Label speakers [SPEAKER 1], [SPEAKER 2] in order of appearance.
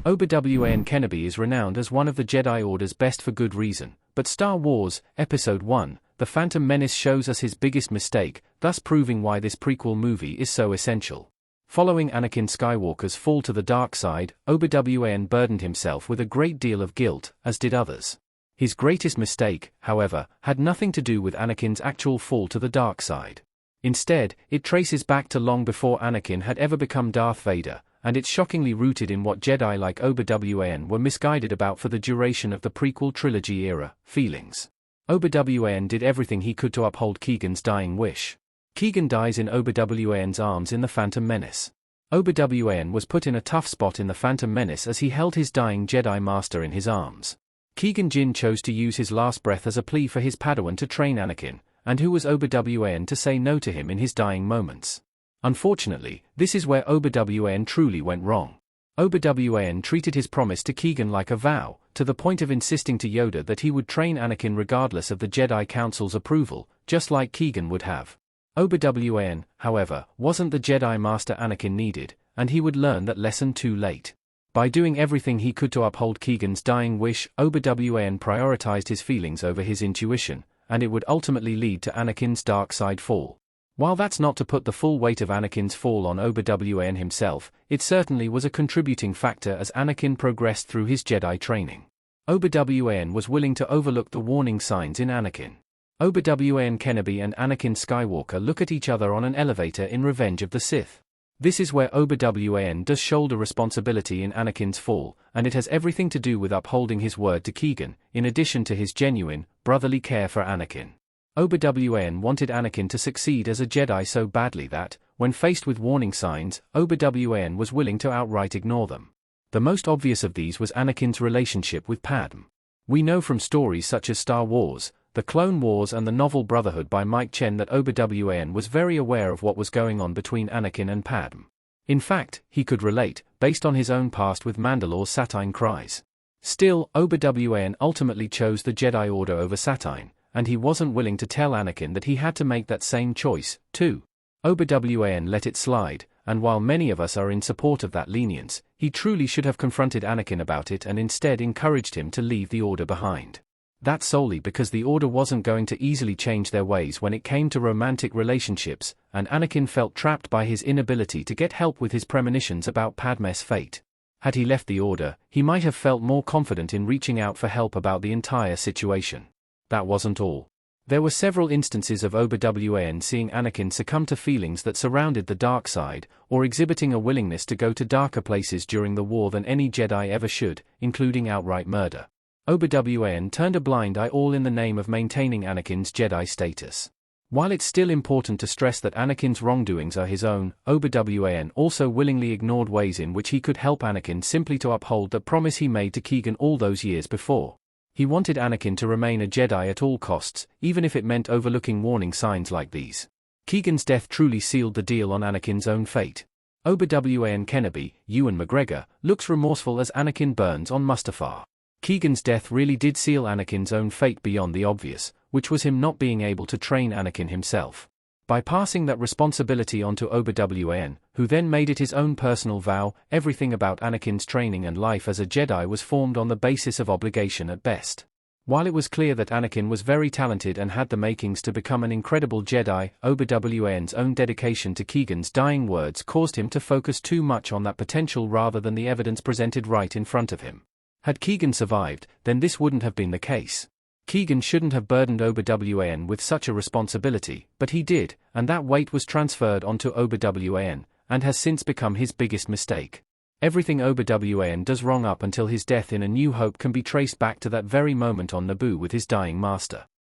[SPEAKER 1] Obi Wan Kenobi is renowned as one of the Jedi Order's best for good reason, but Star Wars, Episode 1, The Phantom Menace shows us his biggest mistake, thus proving why this prequel movie is so essential. Following Anakin Skywalker's fall to the dark side, Obi Wan burdened himself with a great deal of guilt, as did others. His greatest mistake, however, had nothing to do with Anakin's actual fall to the dark side. Instead, it traces back to long before Anakin had ever become Darth Vader, and it's shockingly rooted in what Jedi like Obi Wan were misguided about for the duration of the prequel trilogy era: feelings. Obi Wan did everything he could to uphold Keegan's dying wish. Keegan dies in Obi Wan's arms in The Phantom Menace. Obi Wan was put in a tough spot in The Phantom Menace as he held his dying Jedi Master in his arms. Keegan Jin chose to use his last breath as a plea for his Padawan to train Anakin, and who was Obi Wan to say no to him in his dying moments? Unfortunately, this is where Obi Wan truly went wrong. Obi Wan treated his promise to Keegan like a vow, to the point of insisting to Yoda that he would train Anakin regardless of the Jedi Council's approval, just like Keegan would have. Obi Wan, however, wasn't the Jedi Master Anakin needed, and he would learn that lesson too late. By doing everything he could to uphold Keegan's dying wish, Obi Wan prioritized his feelings over his intuition, and it would ultimately lead to Anakin's dark side fall. While that's not to put the full weight of Anakin's fall on Obi Wan himself, it certainly was a contributing factor as Anakin progressed through his Jedi training. Obi Wan was willing to overlook the warning signs in Anakin. Obi Wan Kenobi and Anakin Skywalker look at each other on an elevator in Revenge of the Sith. This is where Obi Wan does shoulder responsibility in Anakin's fall, and it has everything to do with upholding his word to Keegan, in addition to his genuine, brotherly care for Anakin. Obi Wan wanted Anakin to succeed as a Jedi so badly that, when faced with warning signs, Obi Wan was willing to outright ignore them. The most obvious of these was Anakin's relationship with Padme. We know from stories such as Star Wars, The Clone Wars and the novel Brotherhood by Mike Chen that Obi Wan was very aware of what was going on between Anakin and Padme. In fact, he could relate, based on his own past with Mandalore's Satine cries. Still, Obi Wan ultimately chose the Jedi Order over Satine, and he wasn't willing to tell Anakin that he had to make that same choice, too. Obi Wan let it slide, and while many of us are in support of that lenience, he truly should have confronted Anakin about it and instead encouraged him to leave the Order behind. That solely because the Order wasn't going to easily change their ways when it came to romantic relationships, and Anakin felt trapped by his inability to get help with his premonitions about Padme's fate. Had he left the Order, he might have felt more confident in reaching out for help about the entire situation. That wasn't all. There were several instances of Obi Wan seeing Anakin succumb to feelings that surrounded the dark side, or exhibiting a willingness to go to darker places during the war than any Jedi ever should, including outright murder. Obi Wan turned a blind eye all in the name of maintaining Anakin's Jedi status. While it's still important to stress that Anakin's wrongdoings are his own, Obi Wan also willingly ignored ways in which he could help Anakin simply to uphold the promise he made to Keegan all those years before. He wanted Anakin to remain a Jedi at all costs, even if it meant overlooking warning signs like these. Keegan's death truly sealed the deal on Anakin's own fate. Obi Wan Kenobi, Ewan McGregor, looks remorseful as Anakin burns on Mustafar. Keegan's death really did seal Anakin's own fate beyond the obvious, which was him not being able to train Anakin himself. By passing that responsibility onto Obi Wan, who then made it his own personal vow, everything about Anakin's training and life as a Jedi was formed on the basis of obligation at best. While it was clear that Anakin was very talented and had the makings to become an incredible Jedi, Obi Wan's own dedication to Keegan's dying words caused him to focus too much on that potential rather than the evidence presented right in front of him. Had Keegan survived, then this wouldn't have been the case. Keegan shouldn't have burdened Obi Wan with such a responsibility, but he did, and that weight was transferred onto Obi Wan, and has since become his biggest mistake. Everything Obi Wan does wrong up until his death in A New Hope can be traced back to that very moment on Naboo with his dying master.